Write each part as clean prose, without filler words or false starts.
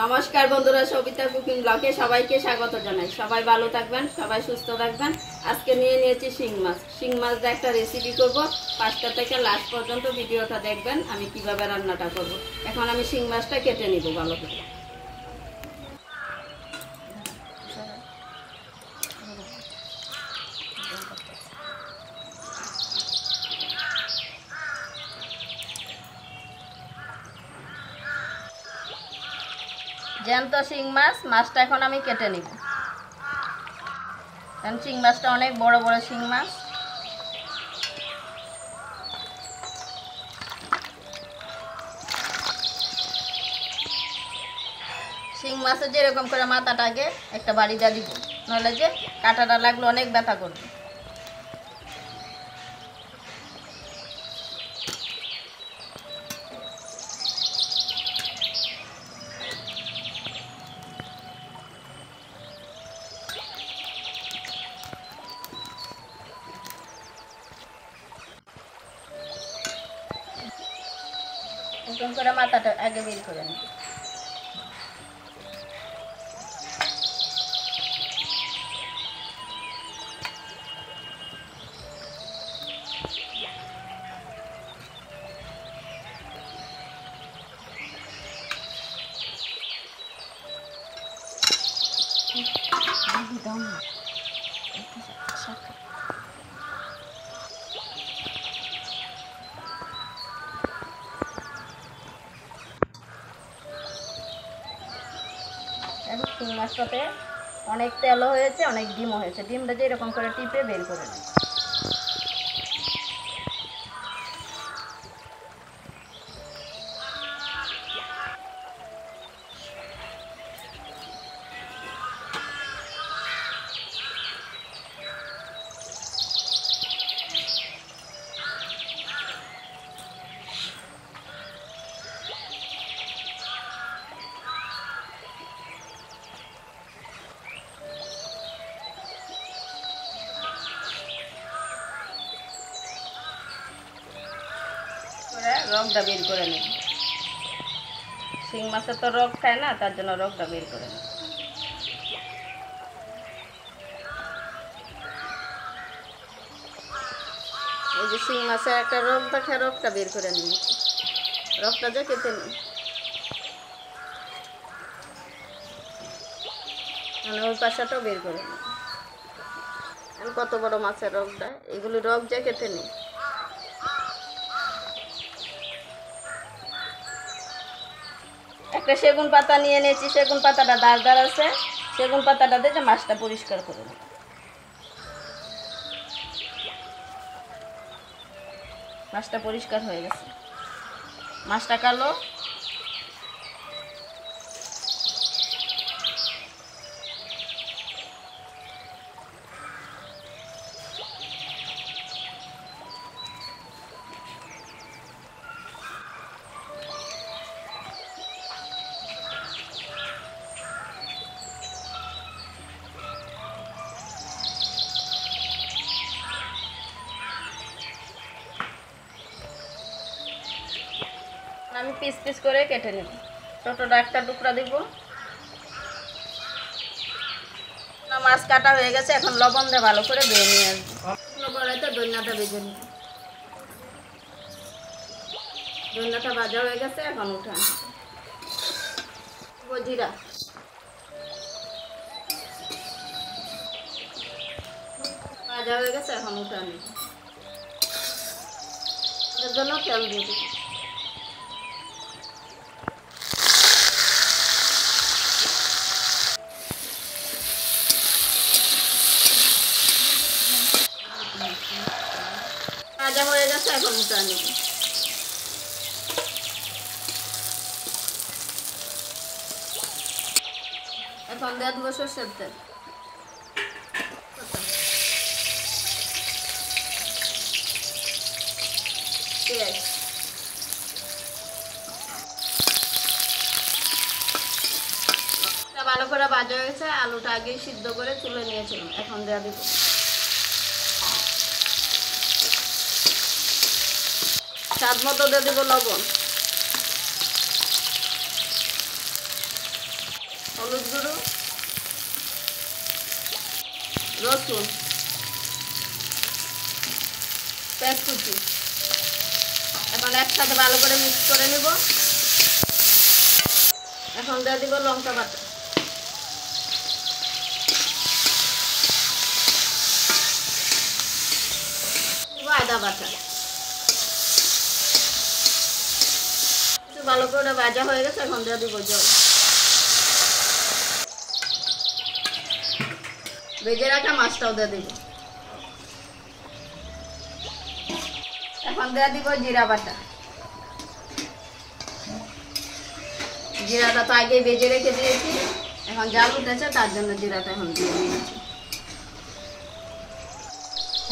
নমস্কার বন্ধুরা, সবিতা কুকিং ব্লগে সবাইকে স্বাগত জানাই। সবাই ভালো থাকবেন, সবাই সুস্থ থাকবেন। আজকে নিয়েছি শিং মাছ। শিং মাছ দিয়ে একটা রেসিপি করব। ফার্স্টটা থেকে লাস্ট পর্যন্ত ভিডিওটা দেখবেন আমি কিভাবে রান্নাটা করব। এখন আমি শিং মাছটা কেটে নিব ভালো করে। জ্যান্ত শিং মাছটা এখন আমি কেটে নিব। কারণ শিং মাছটা অনেক বড় বড় শিং মাছ। শিং মাছের যেরকম করে মাথাটাকে একটা বাড়ি দিয়ে দিব, নাহলে যে কাঁটাটা লাগলে অনেক ব্যথা করবে। এরকম করে মাথাটা আগে বের করে নিব। শিং মাছটাতে অনেক তেলও হয়েছে, অনেক ডিমও হয়েছে। ডিমটা যে এরকম করে টিপে বের করে নিই। রগটা বের করে নেব। শিং মাছের তো রগ খায় না, তার জন্য রগটা বের করে নেব। এই যে শিং মাছের একটা রগ দেখে রগটা বের করে নিই। রগটা যে কেটে নিই, মানে ওই পাশাটাও বের করে নিই। কত বড় মাছের রগটা, এগুলি রগ যে কেটে নিই। একটা সেগুন পাতা নিয়ে নিয়েছি। সেগুন পাতাটা দাঁড় আছে। সেগুন পাতাটা দিয়ে মাছটা পরিষ্কার করে নেব। মাছটা পরিষ্কার হয়ে গেছে। মাছটা কালো। আমি পিস পিস করে কেটে নেব। ছোটটা একটা টুকরা দিব। মাছ কাটা হয়ে গেছে, এখন লবণ দিয়ে ভালো করে বেয়ে নিয়ে আসবো। কড়াইতে দইনাটা ভেজে নিব। দইনাটা ভাজা হয়ে গেছে, এখন উঠান জিরা। ভাজা হয়ে গেছে, এখন উঠান এর জন্য তেল দিয়ে দিব। ভাজা হয়ে গেছে, এখন উঠা নিব। এখন দিয়ে দেবো সরষের তেল। পেঁয়াজ, ভালো করে ভাজা হয়ে গেছে। আলুটা আগেই সিদ্ধ করে তুলে নিয়েছিলাম, এখন দিয়ে দিব। স্বাদ মতো দিয়ে দেবো লবণ। হলুদ গুঁড়ো, রসুন, পেঁয়াজ কুচি। এখন একসাথে ভালো করে মিক্স করে নেব। এখন দিয়ে দিব লঙ্কা বাটা, আদা বাটা। ভালো করে ভাজা হয়ে গেছে, এখন দিয়ে দিব জল। ভেজে রাখা মাছটাও দিয়ে দিব। এখন দিয়ে দিব জিরা বাটা। জিরাটা তো আগে ভেজে রেখে দিয়েছি, এখন জাল উঠেছে তার জন্য জিরাটা এখন দিয়ে দিয়েছি।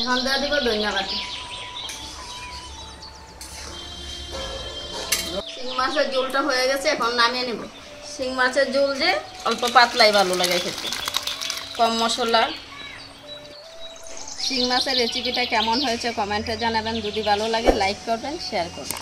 এখন দিয়ে দিব ধনিয়া বাটা। শিং মাছের ঝোলটা হয়ে গেছে, এখন নামিয়ে নেব। শিং মাছের ঝোল যে অল্প পাতলাই ভালো লাগে খেতে, কম মশলা। শিং মাছের রেসিপিটা কেমন হয়েছে কমেন্টে জানাবেন। যদি ভালো লাগে লাইক করবেন, শেয়ার করবেন।